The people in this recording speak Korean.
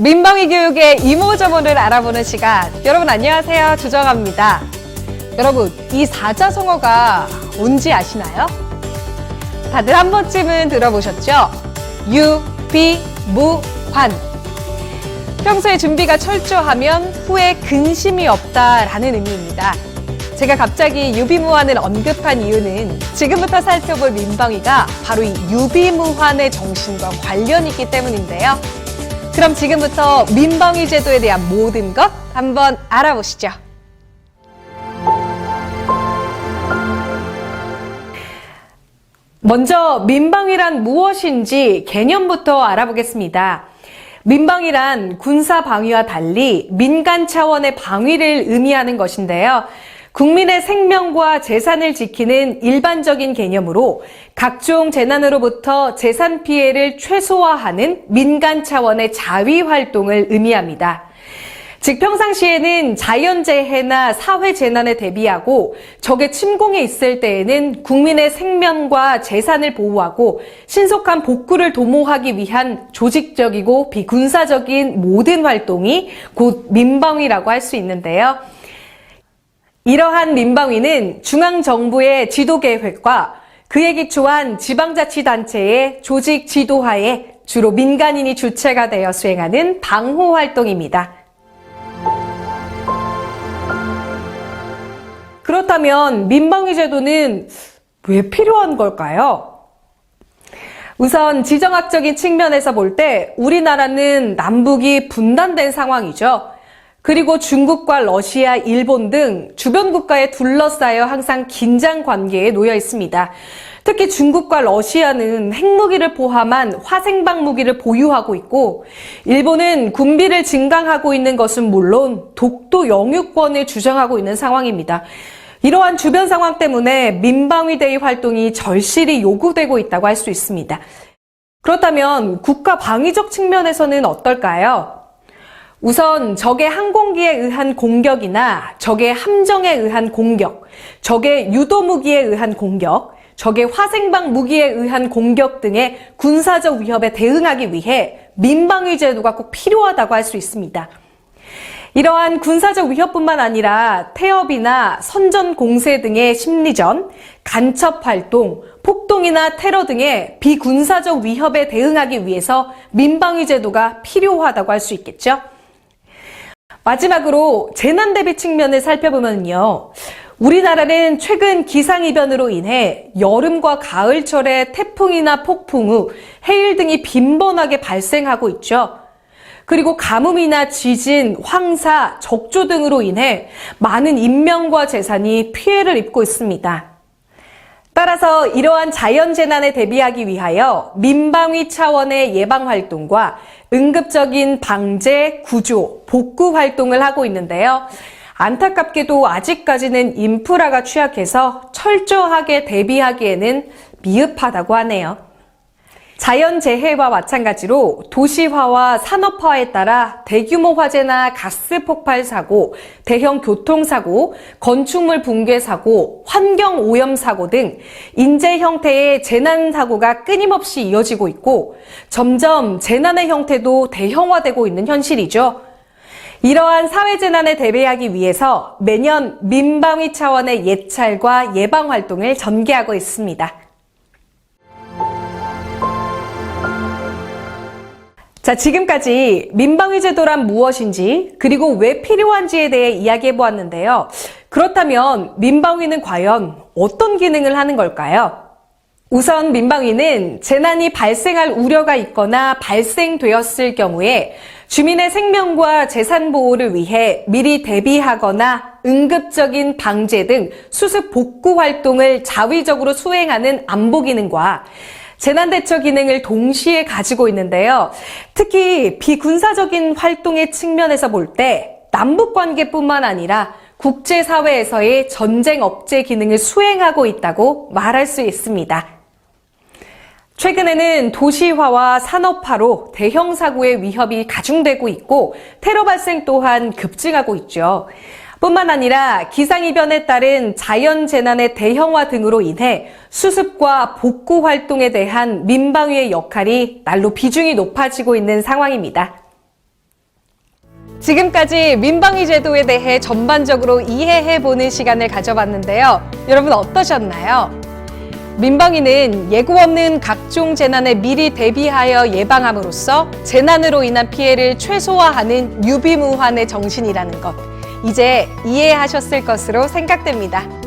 민방위 교육의 이모저모를 알아보는 시간. 여러분 안녕하세요. 조정아입니다. 여러분, 이 사자성어가 뭔지 아시나요? 다들 한 번쯤은 들어보셨죠? 유비무환. 평소에 준비가 철저하면 후에 근심이 없다라는 의미입니다. 제가 갑자기 유비무환을 언급한 이유는 지금부터 살펴볼 민방위가 바로 이 유비무환의 정신과 관련이 있기 때문인데요. 그럼 지금부터 민방위 제도에 대한 모든 것 한번 알아보시죠. 먼저 민방위란 무엇인지 개념부터 알아보겠습니다. 민방위란 군사 방위와 달리 민간 차원의 방위를 의미하는 것인데요. 국민의 생명과 재산을 지키는 일반적인 개념으로 각종 재난으로부터 재산 피해를 최소화하는 민간 차원의 자위 활동을 의미합니다. 즉 평상시에는 자연재해나 사회재난에 대비하고 적의 침공에 있을 때에는 국민의 생명과 재산을 보호하고 신속한 복구를 도모하기 위한 조직적이고 비군사적인 모든 활동이 곧 민방위라고 할 수 있는데요. 이러한 민방위는 중앙정부의 지도계획과 그에 기초한 지방자치단체의 조직 지도하에 주로 민간인이 주체가 되어 수행하는 방호활동입니다. 그렇다면 민방위 제도는 왜 필요한 걸까요? 우선 지정학적인 측면에서 볼 때 우리나라는 남북이 분단된 상황이죠. 그리고 중국과 러시아, 일본 등 주변 국가에 둘러싸여 항상 긴장 관계에 놓여 있습니다. 특히 중국과 러시아는 핵무기를 포함한 화생방 무기를 보유하고 있고 일본은 군비를 증강하고 있는 것은 물론 독도 영유권을 주장하고 있는 상황입니다. 이러한 주변 상황 때문에 민방위 대의 활동이 절실히 요구되고 있다고 할 수 있습니다. 그렇다면 국가 방위적 측면에서는 어떨까요? 우선 적의 항공기에 의한 공격이나 적의 함정에 의한 공격, 적의 유도무기에 의한 공격, 적의 화생방 무기에 의한 공격 등의 군사적 위협에 대응하기 위해 민방위 제도가 꼭 필요하다고 할 수 있습니다. 이러한 군사적 위협뿐만 아니라 태업이나 선전 공세 등의 심리전, 간첩 활동, 폭동이나 테러 등의 비군사적 위협에 대응하기 위해서 민방위 제도가 필요하다고 할 수 있겠죠. 마지막으로 재난 대비 측면을 살펴보면요. 우리나라는 최근 기상이변으로 인해 여름과 가을철에 태풍이나 폭풍우, 해일 등이 빈번하게 발생하고 있죠. 그리고 가뭄이나 지진, 황사, 적조 등으로 인해 많은 인명과 재산이 피해를 입고 있습니다. 따라서 이러한 자연재난에 대비하기 위하여 민방위 차원의 예방활동과 응급적인 방제, 구조, 복구 활동을 하고 있는데요. 안타깝게도 아직까지는 인프라가 취약해서 철저하게 대비하기에는 미흡하다고 하네요. 자연재해와 마찬가지로 도시화와 산업화에 따라 대규모 화재나 가스 폭발 사고, 대형 교통사고, 건축물 붕괴 사고, 환경오염 사고 등 인재 형태의 재난 사고가 끊임없이 이어지고 있고 점점 재난의 형태도 대형화되고 있는 현실이죠. 이러한 사회재난에 대비하기 위해서 매년 민방위 차원의 예찰과 예방활동을 전개하고 있습니다. 자, 지금까지 민방위 제도란 무엇인지 그리고 왜 필요한지에 대해 이야기해 보았는데요. 그렇다면 민방위는 과연 어떤 기능을 하는 걸까요? 우선 민방위는 재난이 발생할 우려가 있거나 발생되었을 경우에 주민의 생명과 재산 보호를 위해 미리 대비하거나 응급적인 방제 등 수습 복구 활동을 자위적으로 수행하는 안보 기능과 재난대처 기능을 동시에 가지고 있는데요. 특히 비군사적인 활동의 측면에서 볼 때 남북관계뿐만 아니라 국제사회에서의 전쟁 억제 기능을 수행하고 있다고 말할 수 있습니다. 최근에는 도시화와 산업화로 대형 사고의 위협이 가중되고 있고 테러 발생 또한 급증하고 있죠. 뿐만 아니라 기상이변에 따른 자연재난의 대형화 등으로 인해 수습과 복구 활동에 대한 민방위의 역할이 날로 비중이 높아지고 있는 상황입니다. 지금까지 민방위 제도에 대해 전반적으로 이해해보는 시간을 가져봤는데요. 여러분 어떠셨나요? 민방위는 예고 없는 각종 재난에 미리 대비하여 예방함으로써 재난으로 인한 피해를 최소화하는 유비무환의 정신이라는 것, 이제 이해하셨을 것으로 생각됩니다.